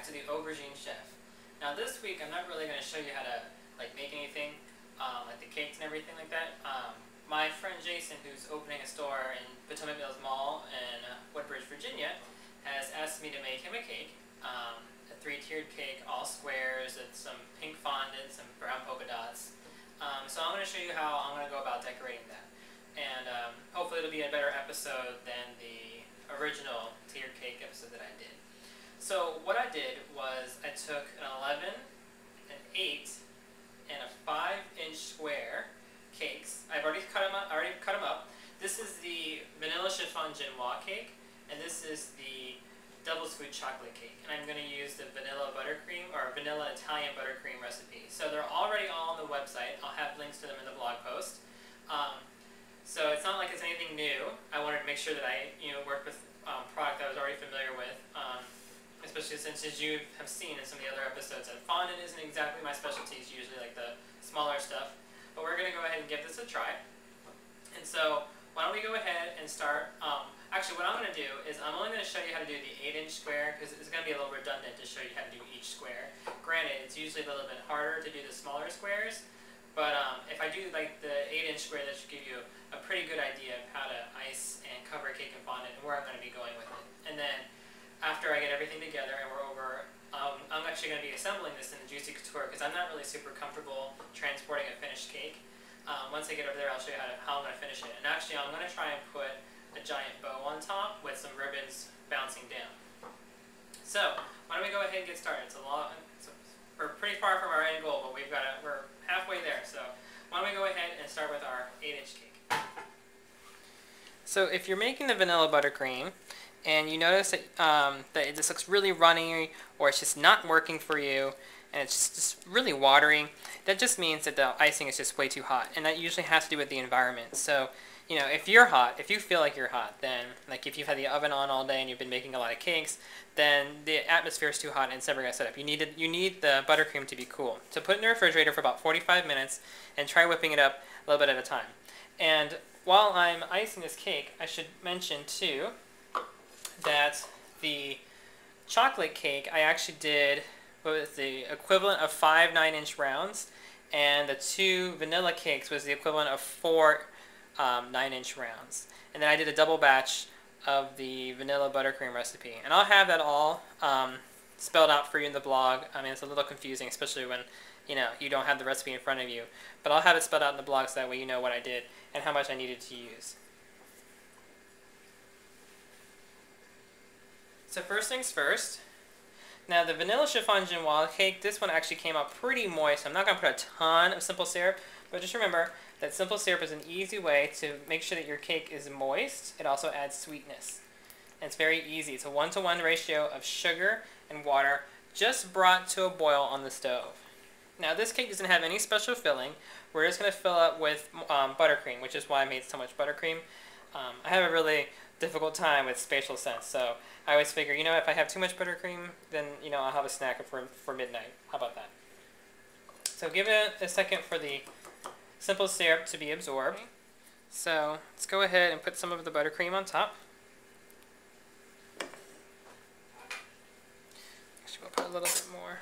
back to the Aubergine Chef. Now this week I'm not really going to show you how to make anything, like the cakes and everything like that. My friend Jason, who's opening a store in Potomac Mills Mall in Woodbridge, Virginia, has asked me to make him a cake, a 3-tiered cake, all squares, with some pink fondant, some brown polka dots. So I'm going to show you how I'm going to go about decorating that. And hopefully it'll be a better episode than the original tiered cake episode that I did. So what I did was I took an 11, an 8, and a 5-inch square cakes. I've already cut them up. This is the vanilla chiffon genoise cake, and this is the double sweet chocolate cake. And I'm going to use the vanilla buttercream or vanilla Italian buttercream recipe. So they're already all on the website. I'll have links to them in the blog post. So it's not like it's anything new. I wanted to make sure that I worked with product that I was already familiar with. Especially since, as you have seen in some of the other episodes, that fondant isn't exactly my specialty. It's usually like the smaller stuff. But we're going to go ahead and give this a try. And so why don't we go ahead and start. Actually, what I'm going to do is I'm only going to show you how to do the 8-inch square because it's going to be a little redundant to show you how to do each square. Granted, it's usually a little bit harder to do the smaller squares. But if I do like the 8-inch square, that should give you a pretty good idea of how to ice and cover a cake in fondant and where I'm going to be going with it. And then after I get everything together and we're over, I'm actually going to be assembling this in the Juicy Couture because I'm not really super comfortable transporting a finished cake. Once I get over there, I'll show you how I'm going to finish it. And actually, I'm going to try and put a giant bow on top with some ribbons bouncing down. So why don't we go ahead and get started? We're pretty far from our end goal, but we're halfway there. So why don't we go ahead and start with our 8-inch cake. So if you're making the vanilla buttercream, and you notice that, that it just looks really runny, or it's just not working for you, and it's just really watery, that just means that the icing is just way too hot, and that usually has to do with the environment. So, if you're hot, if you feel like you're hot, then, like if you've had the oven on all day and you've been making a lot of cakes, then the atmosphere is too hot and it's never going to set up. You need the buttercream to be cool. So put it in the refrigerator for about 45 minutes and try whipping it up a little bit at a time. And while I'm icing this cake, I should mention too that the chocolate cake I actually did was the equivalent of 5 9-inch rounds, and the 2 vanilla cakes was the equivalent of 4 9-inch rounds. And then I did a double batch of the vanilla buttercream recipe, and I'll have that all spelled out for you in the blog. I mean, it's a little confusing, especially when you don't have the recipe in front of you, but I'll have it spelled out in the blog so that way you know what I did and how much I needed to use. So first things first, now the vanilla chiffon genoise cake, this one actually came out pretty moist. I'm not going to put a ton of simple syrup, but just remember that simple syrup is an easy way to make sure that your cake is moist. It also adds sweetness. And it's very easy. It's a 1-to-1 ratio of sugar and water just brought to a boil on the stove. Now this cake doesn't have any special filling. We're just going to fill it with buttercream, which is why I made so much buttercream. I have a really difficult time with spatial sense, so I always figure, if I have too much buttercream, then, I'll have a snack for midnight. How about that? So give it a second for the simple syrup to be absorbed. So let's go ahead and put some of the buttercream on top. Actually, we'll put a little bit more.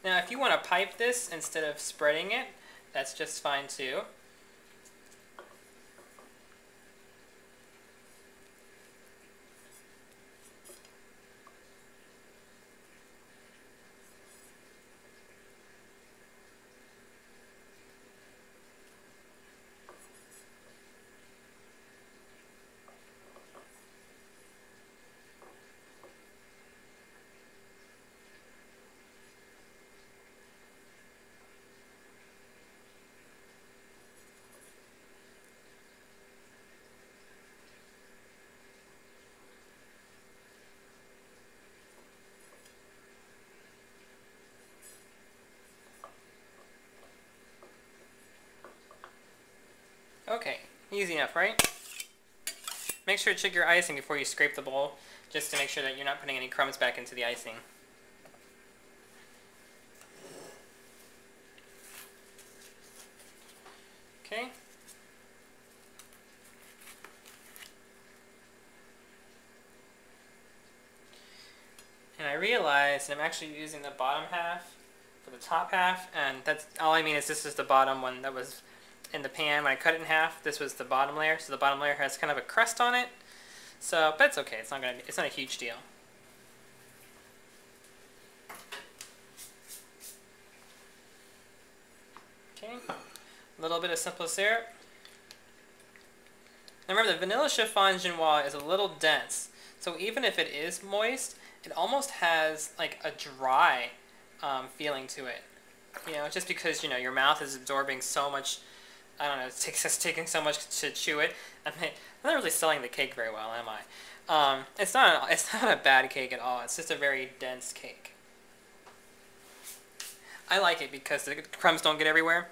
Now, if you want to pipe this instead of spreading it, that's just fine too. Okay, easy enough, right? Make sure to check your icing before you scrape the bowl, just to make sure that you're not putting any crumbs back into the icing. Okay. And I realized I'm actually using the bottom half for the top half, and that's all I mean is this is the bottom one that was in the pan when I cut it in half. This was the bottom layer, so the bottom layer has kind of a crust on it. So, but it's okay. It's not a huge deal. Okay, a little bit of simple syrup. Now remember, the vanilla chiffon genoise is a little dense, so even if it is moist, it almost has like a dry feeling to it. You know, just because, you know, your mouth is absorbing so much, I don't know, it's taking so much to chew it. I'm not really selling the cake very well, am I? It's not a bad cake at all. It's just a very dense cake. I like it because the crumbs don't get everywhere,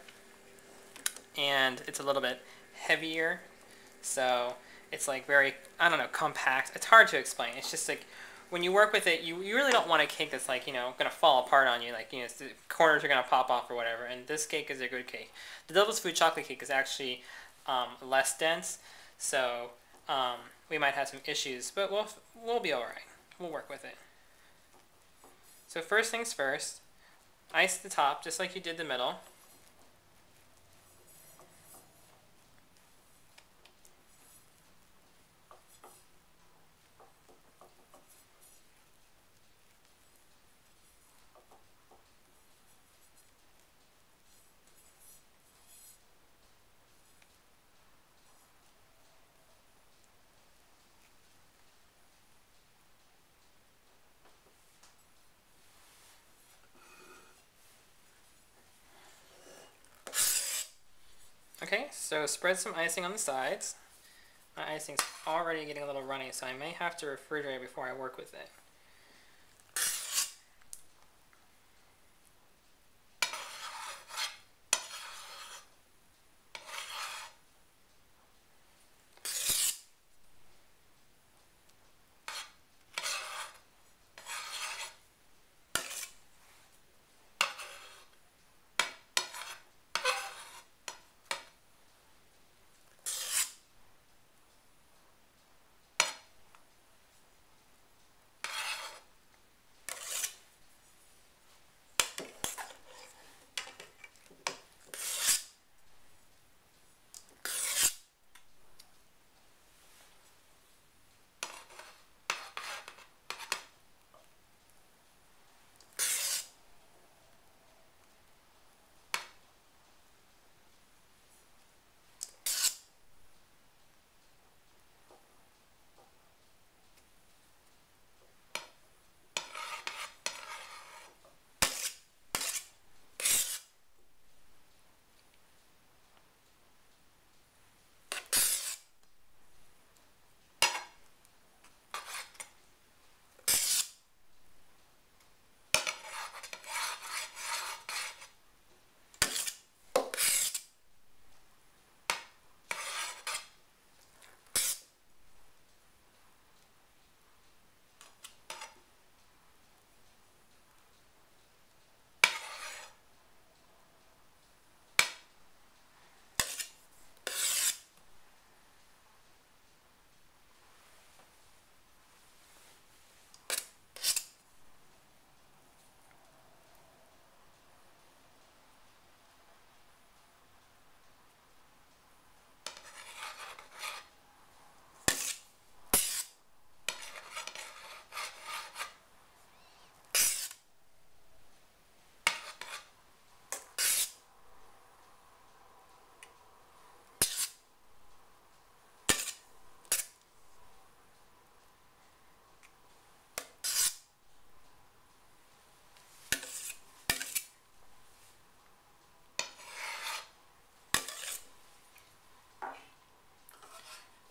and it's a little bit heavier, so it's like very, I don't know, compact. It's hard to explain. It's just like when you work with it, you really don't want a cake that's like, you know, gonna fall apart on you, like, you know, the corners are gonna pop off or whatever. And this cake is a good cake. The Devil's Food chocolate cake is actually less dense, so we might have some issues, but we'll be all right. We'll work with it. So first things first, ice the top just like you did the middle. Okay, so spread some icing on the sides. My icing's already getting a little runny, so I may have to refrigerate before I work with it.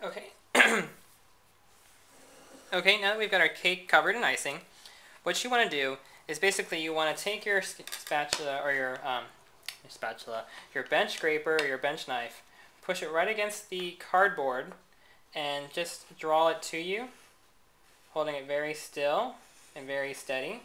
Okay. Okay, now that we've got our cake covered in icing, what you want to do is basically you want to take your spatula or your bench scraper or your bench knife, push it right against the cardboard, and just draw it to you, holding it very still and very steady.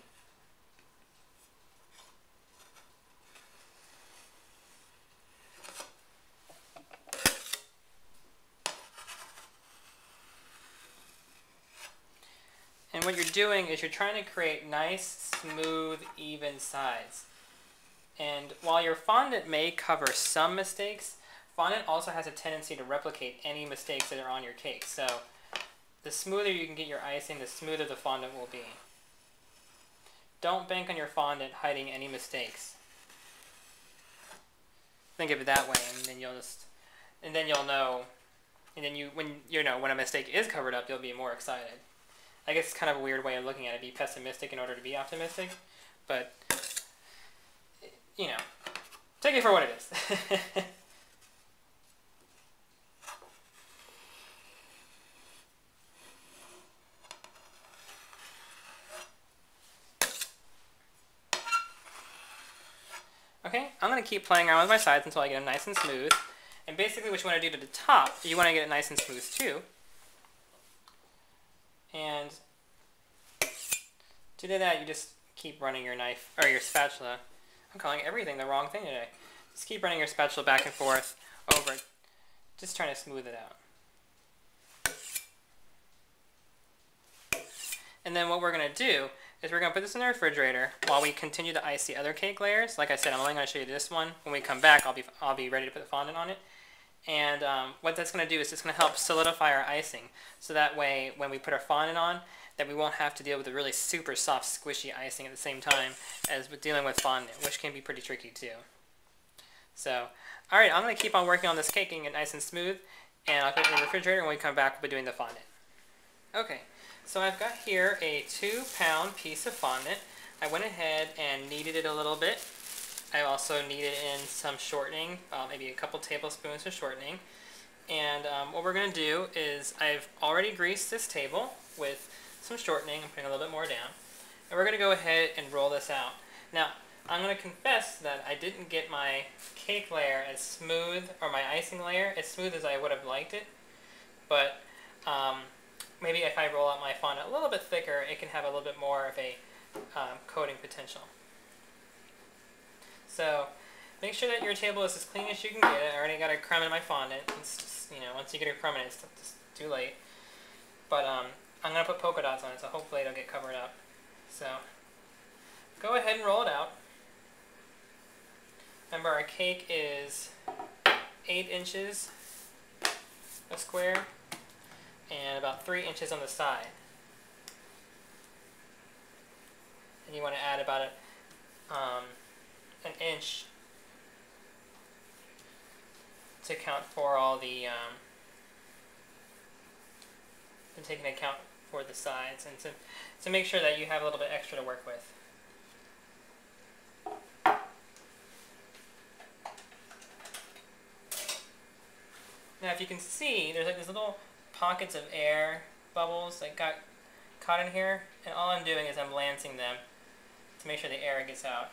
And what you're doing is you're trying to create nice, smooth, even sides. And while your fondant may cover some mistakes, fondant also has a tendency to replicate any mistakes that are on your cake. So the smoother you can get your icing, the smoother the fondant will be. Don't bank on your fondant hiding any mistakes. Think of it that way, and then you'll know, and then when a mistake is covered up, you'll be more excited. I guess it's kind of a weird way of looking at it, be pessimistic in order to be optimistic, but take it for what it is. Okay, I'm going to keep playing around with my sides until I get them nice and smooth. And basically what you want to do to the top, you want to get it nice and smooth too. And to do that, you just keep running your knife, or your spatula. I'm calling everything the wrong thing today. Just keep running your spatula back and forth over it, just trying to smooth it out. And then what we're going to do is we're going to put this in the refrigerator while we continue to ice the other cake layers. Like I said, I'm only going to show you this one. When we come back, I'll be ready to put the fondant on it. And what that's going to do is it's going to help solidify our icing. So that way, when we put our fondant on, that we won't have to deal with the really super soft, squishy icing at the same time as with dealing with fondant, which can be pretty tricky too. So, alright, I'm going to keep on working on this cake, getting it nice and smooth, and I'll put it in the refrigerator. When we come back, we'll be doing the fondant. Okay, so I've got here a 2-pound piece of fondant. I went ahead and kneaded it a little bit. I also kneaded in some shortening, maybe a couple tablespoons of shortening. And what we're going to do is I've already greased this table with some shortening. I'm putting a little bit more down. And we're going to go ahead and roll this out. Now, I'm going to confess that I didn't get my cake layer as smooth, or my icing layer as smooth as I would have liked it. But maybe if I roll out my fondant a little bit thicker, it can have a little bit more of a coating potential. So make sure that your table is as clean as you can get it. I already got a crumb in my fondant. It's just, once you get a crumb in it, it's just too late. But I'm going to put polka dots on it, so hopefully it'll get covered up. So go ahead and roll it out. Remember, our cake is 8 inches a square and about 3 inches on the side. And you want to add about an inch to account for all the to take into account for the sides, and to make sure that you have a little bit extra to work with. Now, if you can see, there's like these little pockets of air bubbles that got caught in here, and all I'm doing is I'm lancing them to make sure the air gets out.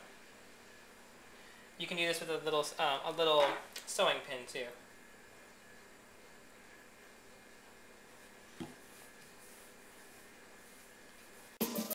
You can do this with a little sewing pin too.